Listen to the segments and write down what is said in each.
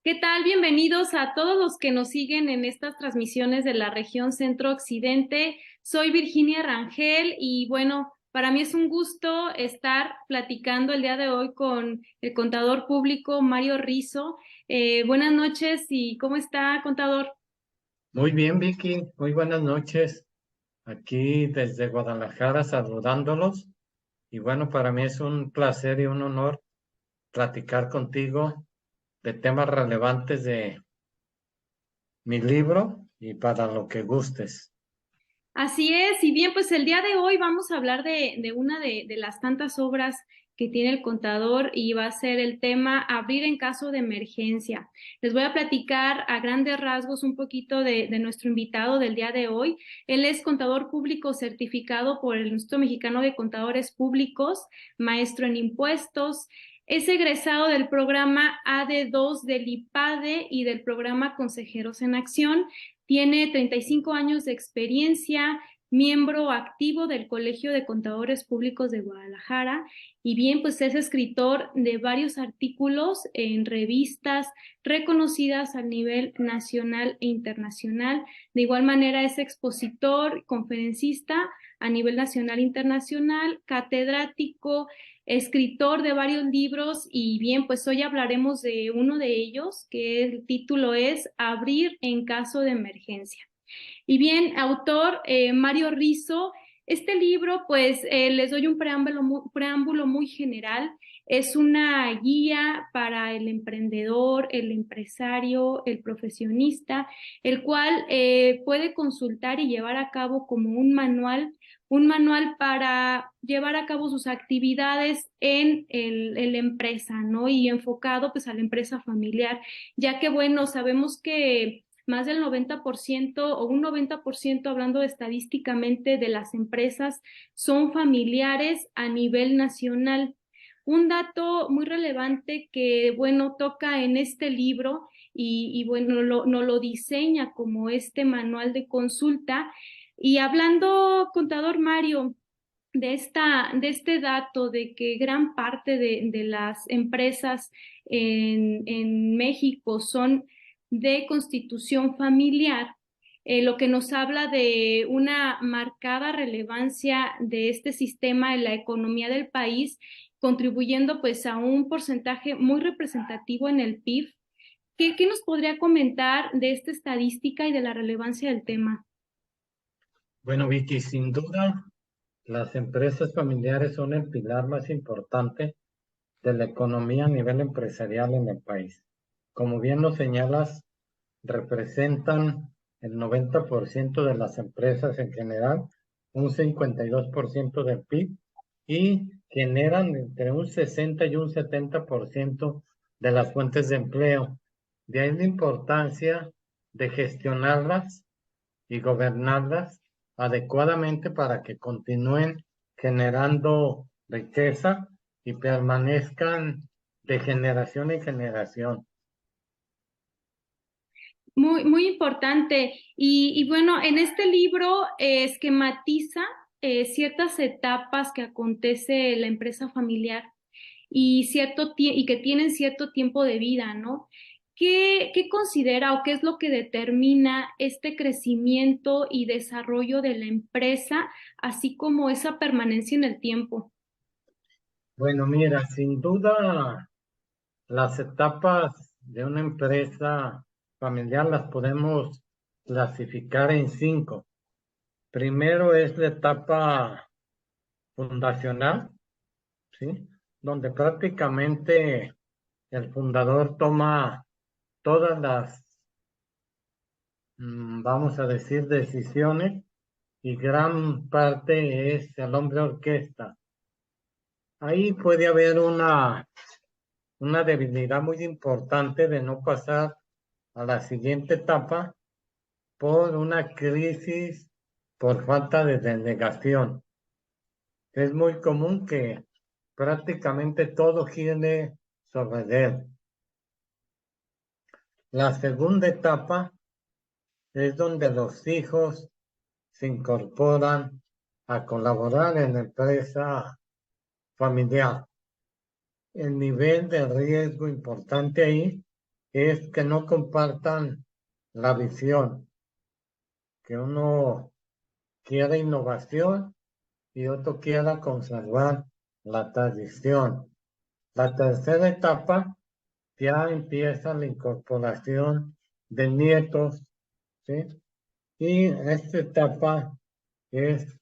¿Qué tal? Bienvenidos a todos los que nos siguen en estas transmisiones de la región Centro-Occidente. Soy Virginia Rangel y bueno, para mí es un gusto estar platicando el día de hoy con el contador público Mario Rizo. Buenas noches y ¿cómo está, contador? Muy bien, Vicky. Muy buenas noches. Aquí desde Guadalajara saludándolos. Y bueno, para mí es un placer y un honor platicar contigo de temas relevantes de mi libro y para lo que gustes. Así es, y bien, pues el día de hoy vamos a hablar de una de las tantas obras que tiene el contador y va a ser el tema abrir en caso de emergencia. Les voy a platicar a grandes rasgos un poquito de nuestro invitado del día de hoy. Él es contador público certificado por el Instituto Mexicano de Contadores Públicos, maestro en impuestos. Es egresado del programa AD2 del IPADE y del programa Consejeros en Acción. Tiene 35 años de experiencia, miembro activo del Colegio de Contadores Públicos de Guadalajara y bien, pues es escritor de varios artículos en revistas reconocidas a nivel nacional e internacional. De igual manera es expositor, conferencista a nivel nacional e internacional, catedrático, escritor de varios libros y bien, pues hoy hablaremos de uno de ellos, que el título es Abrir en caso de emergencia. Y bien, autor Mario Rizo, este libro, pues les doy un preámbulo muy general. Es una guía para el emprendedor, el empresario, el profesionista, el cual puede consultar y llevar a cabo como un manual para llevar a cabo sus actividades en la empresa, ¿no? Y enfocado pues a la empresa familiar, ya que bueno, sabemos que más del 90% o un 90% hablando estadísticamente de las empresas son familiares a nivel nacional. Un dato muy relevante que, bueno, toca en este libro y bueno, no lo diseña como este manual de consulta. Y hablando, contador Mario, de este dato de que gran parte de las empresas en México son de constitución familiar, lo que nos habla de una marcada relevancia de este sistema en la economía del país, contribuyendo pues a un porcentaje muy representativo en el PIB. ¿Qué nos podría comentar de esta estadística y de la relevancia del tema? Bueno, Vicky, sin duda, las empresas familiares son el pilar más importante de la economía a nivel empresarial en el país. Como bien lo señalas, representan el 90% de las empresas en general, un 52% del PIB y generan entre un 60 y un 70% de las fuentes de empleo. De ahí la importancia de gestionarlas y gobernarlas adecuadamente para que continúen generando riqueza y permanezcan de generación en generación. Muy importante. Y bueno, en este libro esquematiza ciertas etapas que acontece la empresa familiar y, y que tienen cierto tiempo de vida, ¿no? ¿Qué considera o qué es lo que determina este crecimiento y desarrollo de la empresa, así como esa permanencia en el tiempo? Bueno, mira, sin duda las etapas de una empresa familiar las podemos clasificar en cinco. Primero es la etapa fundacional, ¿sí? Donde prácticamente el fundador toma todas las, vamos a decir, decisiones y gran parte es el hombre orquesta. Ahí puede haber una debilidad muy importante de no pasar a la siguiente etapa por una crisis por falta de delegación. Es muy común que prácticamente todo gire sobre él. La segunda etapa es donde los hijos se incorporan a colaborar en la empresa familiar. El nivel de riesgo importante ahí es que no compartan la visión, que uno quiera innovación y otro quiera conservar la tradición. La tercera etapa ya empieza la incorporación de nietos, ¿sí? Y esta etapa es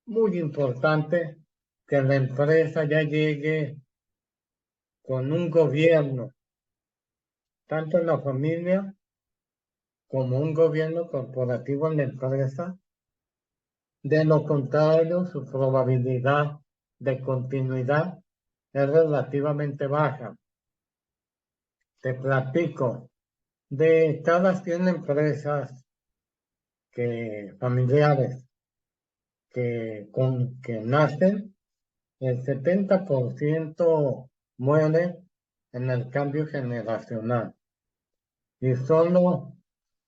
muy importante que la empresa ya llegue con un gobierno, tanto en la familia como un gobierno corporativo en la empresa. De lo contrario, su probabilidad de continuidad es relativamente baja. Te platico, de cada 100 empresas familiares que nacen, el 70% muere en el cambio generacional y solo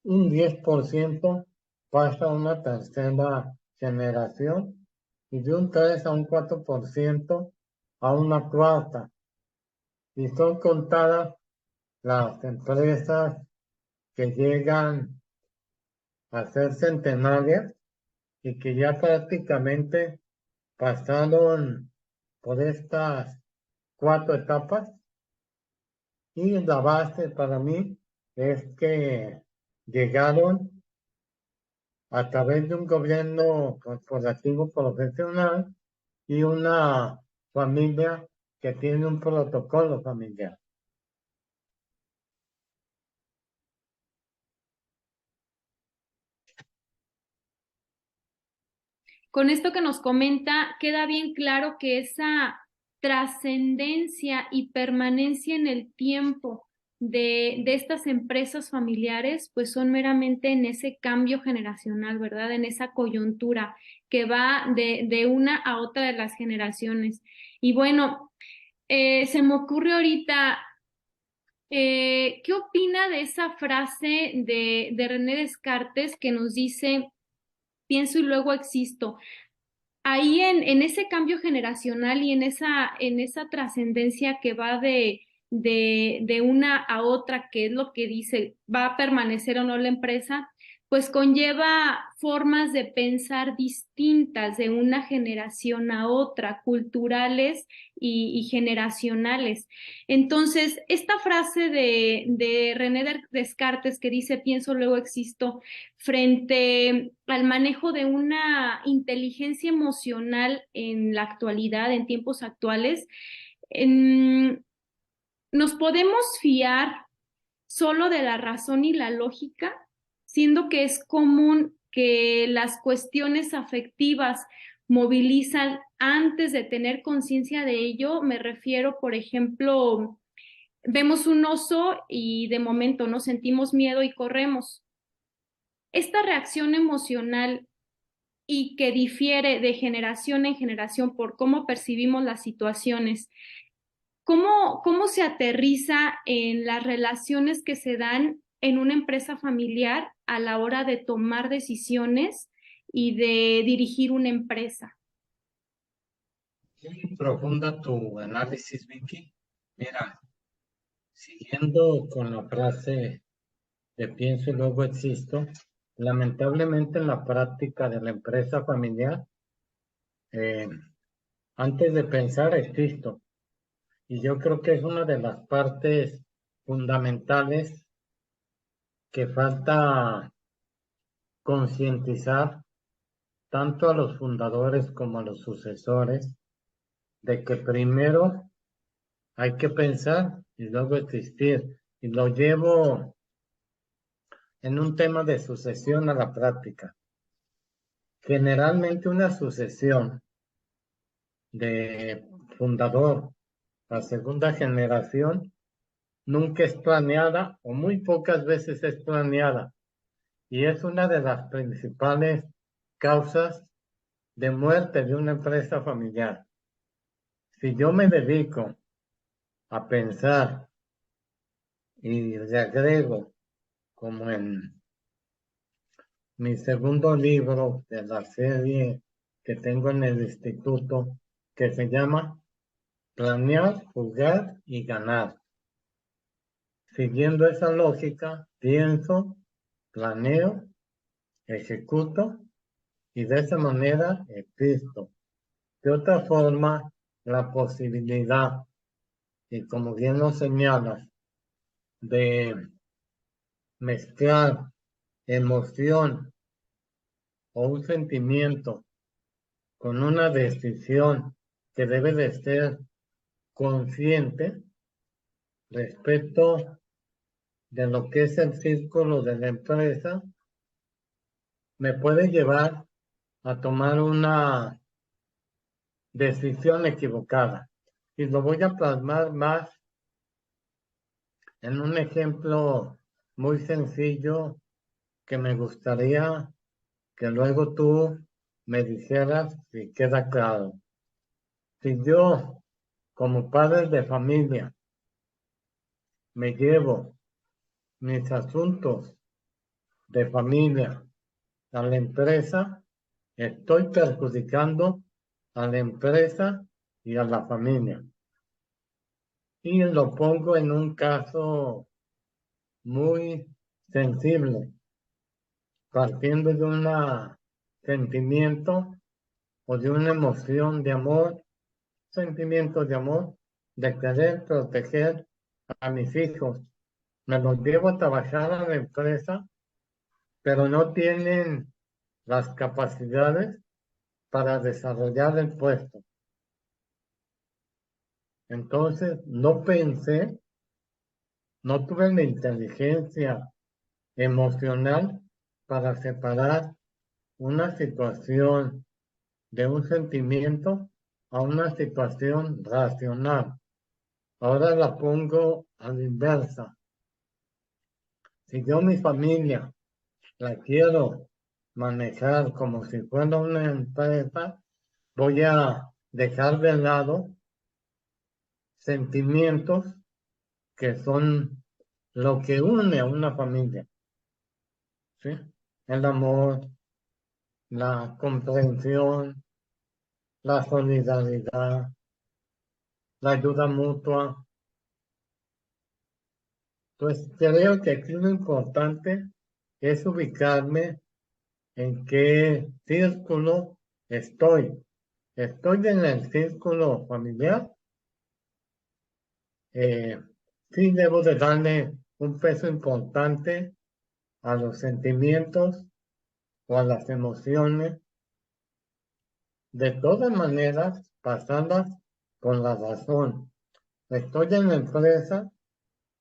un 10% pasa a una tercera generación y de un 3 a un 4% a una cuarta. Y son contadas las empresas que llegan a ser centenarias y que ya prácticamente pasaron por estas 4 etapas. Y la base para mí es que llegaron a través de un gobierno corporativo profesional y una familia que tiene un protocolo familiar. Con esto que nos comenta, queda bien claro que esa trascendencia y permanencia en el tiempo de estas empresas familiares, pues son meramente en ese cambio generacional, ¿verdad? En esa coyuntura que va de una a otra de las generaciones. Y bueno, se me ocurre ahorita, ¿qué opina de esa frase de René Descartes que nos dice, pienso y luego existo? Ahí en ese cambio generacional y en esa trascendencia que va de una a otra, que es lo que dice, va a permanecer o no la empresa, pues conlleva formas de pensar distintas de una generación a otra, culturales y generacionales. Entonces, esta frase de René Descartes que dice, pienso, luego existo, frente al manejo de una inteligencia emocional en la actualidad, en tiempos actuales, en- nos podemos fiar solo de la razón y la lógica, siendo que es común que las cuestiones afectivas movilizan antes de tener conciencia de ello. Me refiero, por ejemplo, vemos un oso y de momento nos sentimos miedo y corremos. Esta reacción emocional y que difiere de generación en generación por cómo percibimos las situaciones, cómo se aterriza en las relaciones que se dan en una empresa familiar a la hora de tomar decisiones y de dirigir una empresa. Muy profunda tu análisis, Vicky. Mira, siguiendo con la frase de pienso y luego existo, lamentablemente en la práctica de la empresa familiar, eh, antes de pensar existo. Y yo creo que es una de las partes fundamentales que falta concientizar tanto a los fundadores como a los sucesores de que primero hay que pensar y luego existir. Y lo llevo en un tema de sucesión a la práctica. Generalmente una sucesión de fundador a segunda generación nunca es planeada o muy pocas veces es planeada. Y es una de las principales causas de muerte de una empresa familiar. Si yo me dedico a pensar y le agrego, como en mi segundo libro de la serie que tengo en el instituto, que se llama Planear, Jugar y Ganar. Siguiendo esa lógica, pienso, planeo, ejecuto y de esa manera existo. De otra forma, la posibilidad, y como bien lo señalas, de mezclar emoción o un sentimiento con una decisión que debe de ser consciente respecto de lo que es el círculo de la empresa, me puede llevar a tomar una decisión equivocada. Y lo voy a plasmar más en un ejemplo muy sencillo que me gustaría que luego tú me dijeras si queda claro. Si yo, como padre de familia, me llevo mis asuntos de familia a la empresa, estoy perjudicando a la empresa y a la familia. Y lo pongo en un caso muy sensible, partiendo de un sentimiento o de una emoción de amor, sentimiento de amor, de querer proteger a mis hijos. Me los llevo a trabajar a la empresa, pero no tienen las capacidades para desarrollar el puesto. Entonces, no pensé, no tuve la inteligencia emocional para separar una situación de un sentimiento a una situación racional. Ahora la pongo a la inversa. Si yo mi familia la quiero manejar como si fuera una empresa, voy a dejar de lado sentimientos que son lo que une a una familia, ¿sí? El amor, la comprensión, la solidaridad, la ayuda mutua. Pues creo que aquí lo importante es ubicarme en qué círculo estoy. Estoy en el círculo familiar. Sí debo de darle un peso importante a los sentimientos o a las emociones. De todas maneras, pasadas con la razón. Estoy en la empresa,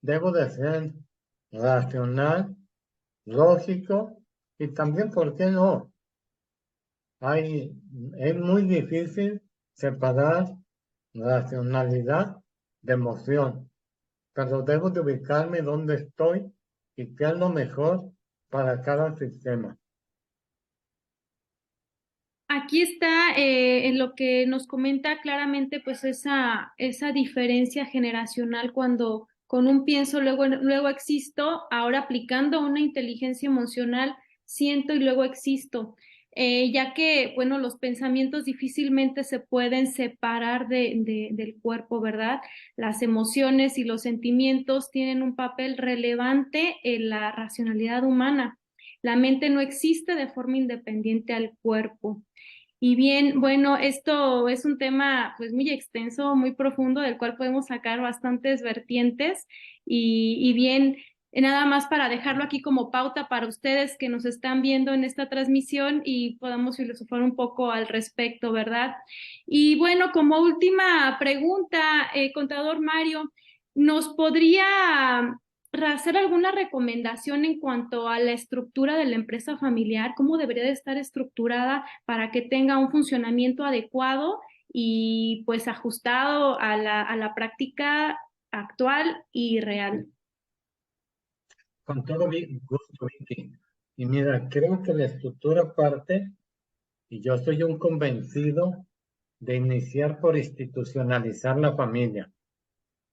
debo de ser racional, lógico y también, ¿por qué no? Es muy difícil separar racionalidad de emoción, pero debo de ubicarme dónde estoy y qué es lo mejor para cada sistema. Aquí está en lo que nos comenta claramente pues esa diferencia generacional cuando con un pienso, luego existo, ahora aplicando una inteligencia emocional, siento y luego existo. Ya que, bueno, los pensamientos difícilmente se pueden separar del cuerpo, ¿verdad? Las emociones y los sentimientos tienen un papel relevante en la racionalidad humana. La mente no existe de forma independiente al cuerpo. Y bien, bueno, esto es un tema pues muy extenso, muy profundo, del cual podemos sacar bastantes vertientes y bien, nada más para dejarlo aquí como pauta para ustedes que nos están viendo en esta transmisión y podamos filosofar un poco al respecto, ¿verdad? Y bueno, como última pregunta, contador Mario, ¿nos podría hacer alguna recomendación en cuanto a la estructura de la empresa familiar? ¿Cómo debería de estar estructurada para que tenga un funcionamiento adecuado y pues ajustado a la práctica actual y real? Con todo gusto, Vicky. Y mira, creo que la estructura parte, y yo soy un convencido de iniciar por institucionalizar la familia.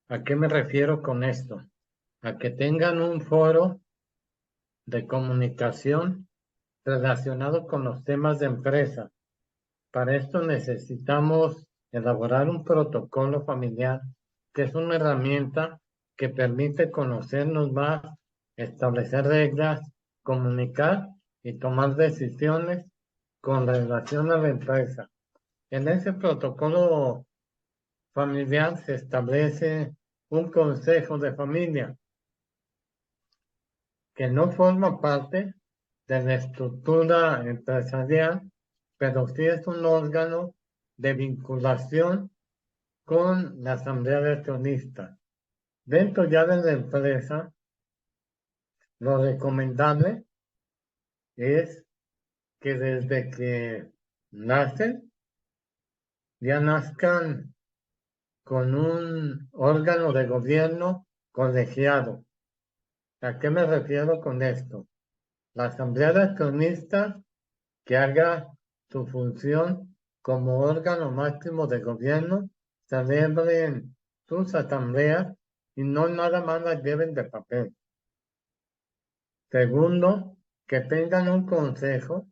¿A qué me refiero con esto? A que tengan un foro de comunicación relacionado con los temas de empresa. Para esto necesitamos elaborar un protocolo familiar, que es una herramienta que permite conocernos más, establecer reglas, comunicar y tomar decisiones con relación a la empresa. En ese protocolo familiar se establece un consejo de familia que no forma parte de la estructura empresarial, pero sí es un órgano de vinculación con la asamblea de accionistas. Dentro ya de la empresa, lo recomendable es que desde que nacen, ya nazcan con un órgano de gobierno colegiado. ¿A qué me refiero con esto? La asamblea de accionistas que haga su función como órgano máximo de gobierno, celebren sus asambleas y no nada más las lleven de papel. Segundo, que tengan un consejo,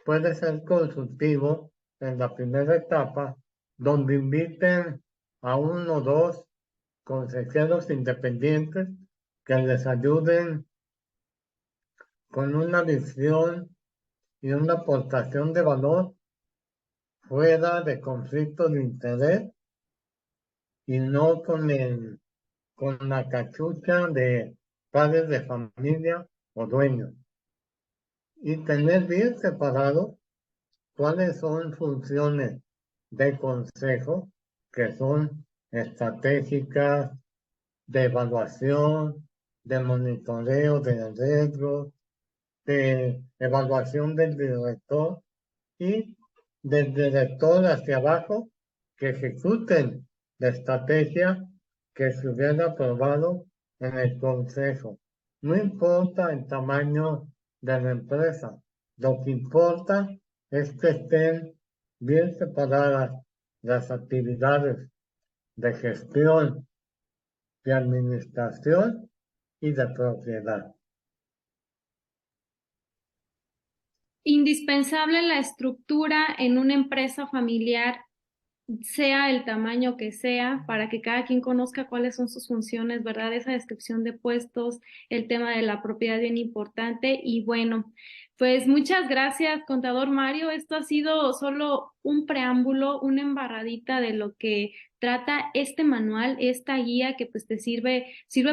puede ser consultivo en la primera etapa, donde inviten a uno o dos consejeros independientes que les ayuden con una visión y una aportación de valor fuera de conflicto de interés y no con la cachucha de padres de familia o dueños. Y tener bien separado cuáles son funciones de consejo que son estratégicas, de evaluación, de monitoreo de riesgos, de evaluación del director y del director hacia abajo que ejecuten la estrategia que se hubiera aprobado en el consejo. No importa el tamaño de la empresa, lo que importa es que estén bien separadas las actividades de gestión, de administración y de propiedad. Indispensable la estructura en una empresa familiar, sea el tamaño que sea, para que cada quien conozca cuáles son sus funciones, ¿verdad? Esa descripción de puestos, el tema de la propiedad bien importante. Y bueno, pues muchas gracias, contador Mario. Esto ha sido solo un preámbulo, una embarradita de lo que trata este manual, esta guía que pues te sirve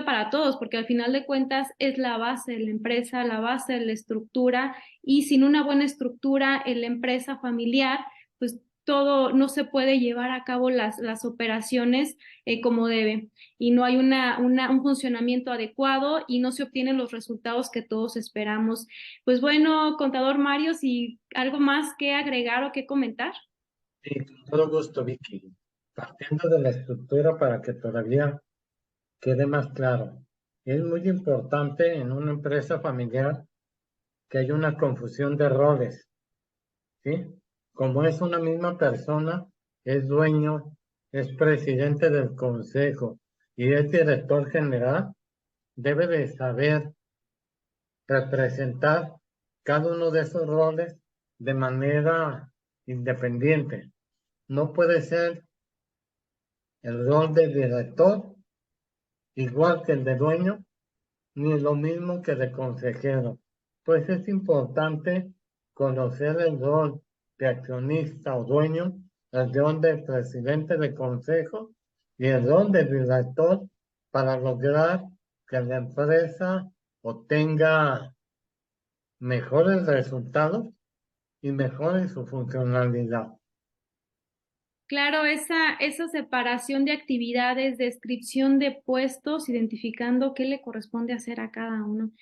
para todos, porque al final de cuentas es la base de la empresa, la base de la estructura, y sin una buena estructura en la empresa familiar, pues todo no se puede llevar a cabo las operaciones como debe, y no hay un funcionamiento adecuado y no se obtienen los resultados que todos esperamos. Pues bueno, contador Mario, si algo más que agregar o que comentar. Sí, con todo gusto, Vicky. Partiendo de la estructura para que todavía quede más claro. Es muy importante en una empresa familiar que haya una confusión de roles, ¿sí? Como es una misma persona, es dueño, es presidente del consejo y es director general, debe de saber representar cada uno de esos roles de manera independiente. No puede ser el rol de director igual que el de dueño, ni lo mismo que de consejero. Pues es importante conocer el rol de accionista o dueño, el rol de presidente de consejo y el rol de director para lograr que la empresa obtenga mejores resultados y mejore su funcionalidad. Claro, esa separación de actividades, descripción de puestos, identificando qué le corresponde hacer a cada uno.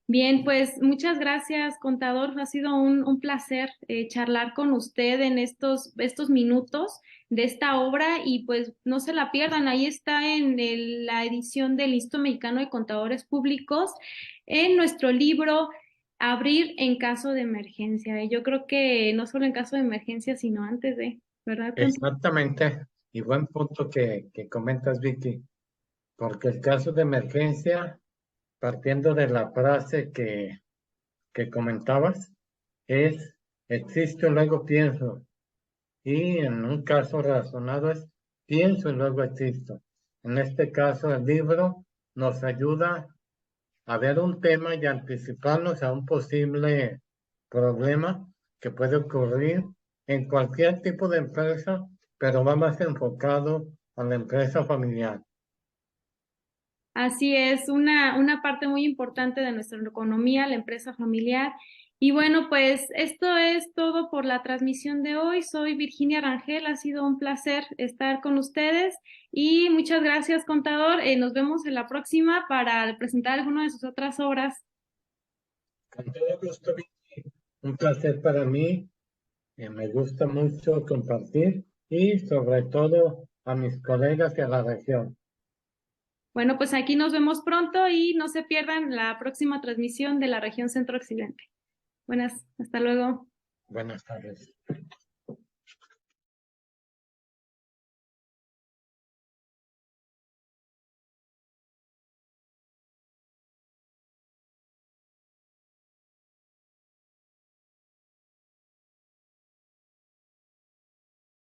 Bien, pues muchas gracias, contador. Ha sido un placer charlar con usted en estos minutos de esta obra, y pues no se la pierdan. Ahí está en la edición del Instituto Mexicano de Contadores Públicos, en nuestro libro Abrir en caso de emergencia. Yo creo que no solo en caso de emergencia, sino antes de, ¿verdad? Exactamente, y buen punto que comentas, Vicky, porque el caso de emergencia, partiendo de la frase que comentabas, es existo, luego pienso, y en un caso razonado es pienso y luego existo. En este caso, el libro nos ayuda a ver un tema y anticiparnos a un posible problema que puede ocurrir en cualquier tipo de empresa, pero va más enfocado a la empresa familiar. Así es, una parte muy importante de nuestra economía, la empresa familiar. Y bueno, pues esto es todo por la transmisión de hoy. Soy Virginia Rangel, ha sido un placer estar con ustedes y muchas gracias, contador. Nos vemos en la próxima para presentar alguna de sus otras obras. Con todo gusto, Vicky. Un placer para mí. Me gusta mucho compartir y sobre todo a mis colegas y a la región. Bueno, pues aquí nos vemos pronto y no se pierdan la próxima transmisión de la región Centro-Occidente. Buenas, hasta luego. Buenas tardes.